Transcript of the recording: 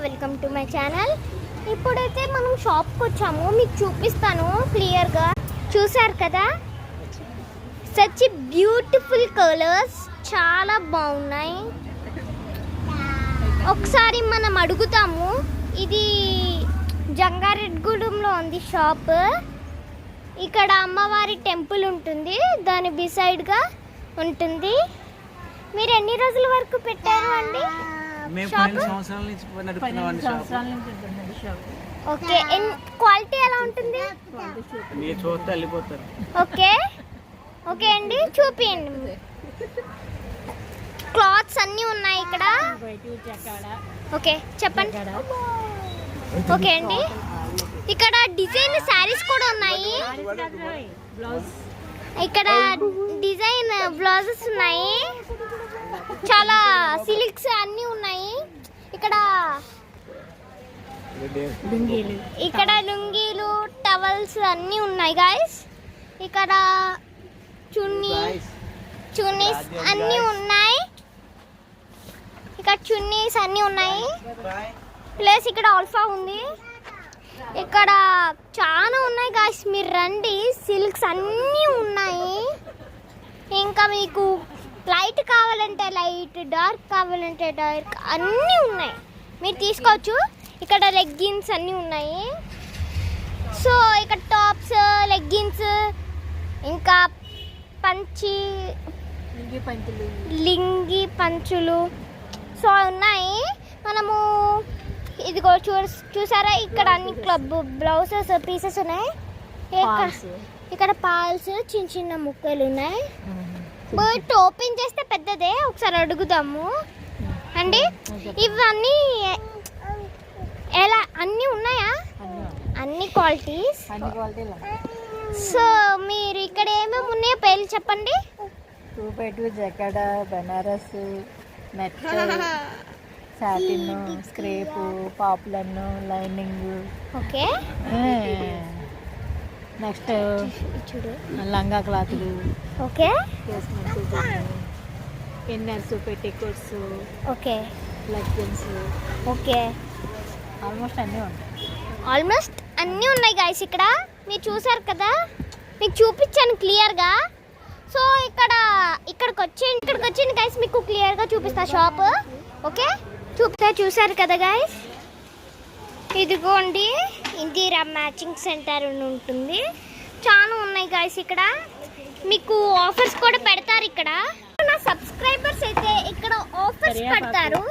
Welcome to my channel. ఇప్పుడైతే మనం షాప్కి వచ్చాము, మీకు చూపిస్తాను క్లియర్గా. చూసారు కదా, సచ్ బ్యూటిఫుల్ కలర్స్, చాలా బాగున్నాయి. ఒకసారి మనం అడుగుతాము. ఇది జంగారెడ్డిగూడెంలో ఉంది షాప్. ఇక్కడ అమ్మవారి టెంపుల్ ఉంటుంది, దాని బిసైడ్గా ఉంటుంది. మీరు ఎన్ని రోజుల వరకు పెట్టారు అండి? ఓకే, క్వాలిటీ ఎలా ఉంటుంది? ఓకే ఓకే అండి, చూపించండి. క్లాత్స్ అన్నీ ఉన్నాయి ఇక్కడ. ఓకే చెప్పండి. ఓకే అండి, ఇక్కడ డిజైన్ శారీస్ కూడా ఉన్నాయి. ఇక్కడ డిజైన్ బ్లౌజెస్ ఉన్నాయి, చాలా సిల్క్స్ అన్నీ ఉన్నాయి. ఇక్కడ లుంగీలు, టవల్స్ అన్నీ ఉన్నాయి గాయస్. ఇక్కడ చున్నీస్ అన్నీ ఉన్నాయి. ఇక్కడ చున్నీస్ అన్నీ ఉన్నాయి. ప్లస్ ఇక్కడ ఆల్ఫా ఉంది. ఇక్కడ చాలా ఉన్నాయి గాయస్, మీరు రండి. సిల్క్స్ అన్నీ ఉన్నాయి. ఇంకా మీకు లైట్ కావాలంటే లైట్, డార్క్ కావాలంటే డార్క్, అన్నీ ఉన్నాయి, మీరు తీసుకోవచ్చు. ఇక్కడ లెగ్గిన్స్ అన్నీ ఉన్నాయి. సో ఇక్కడ టాప్స్, లెగ్గిన్స్, ఇంకా లింగి పంచులు సో ఉన్నాయి. మనము ఇదిగో చూసారా, ఇక్కడ అన్ని క్లబ్ బ్లౌజెస్ పీసెస్ ఉన్నాయి. ఇక్కడ పాల్స్, చిన్న చిన్న ముక్కలు ఉన్నాయి. బట్ ఓపెన్ చేస్తే పెద్దదే, ఒకసారి అడుగుదాము అండి. ఇవన్నీ ఎలా, అన్నీ ఉన్నాయా? అన్ని క్వాలిటీస్. సో మీరు ఇక్కడ ఏమేమి ఉన్నాయో పేర్లు చెప్పండి. 2x2 జకడ, Banaras, net, satin, crepe, poplin, lining. Okay, next లంగా క్లాత్లు. Okay, inners, petticoats. Okay, leggings. Okay, almost అన్నీ ఉంటాయి. ఆల్మోస్ట్ అన్నీ ఉన్నాయి గాయస్. ఇక్కడ మీరు చూసారు కదా, మీకు చూపించాను క్లియర్గా. సో ఇక్కడికి వచ్చేయండి గాయస్, మీకు క్లియర్గా చూపిస్తా షాప్. ఓకే, చూసారు కదా గాయస్. ఇదిగోండి, ఇందిరా మ్యాచింగ్ సెంటర్ ఉంటుంది. చాలా ఉన్నాయి గాయస్. ఇక్కడ మీకు ఆఫర్స్ కూడా పెడతారు. ఇక్కడ నా సబ్స్క్రైబర్స్ అయితే ఇక్కడ ఆఫర్స్ పెడతారు.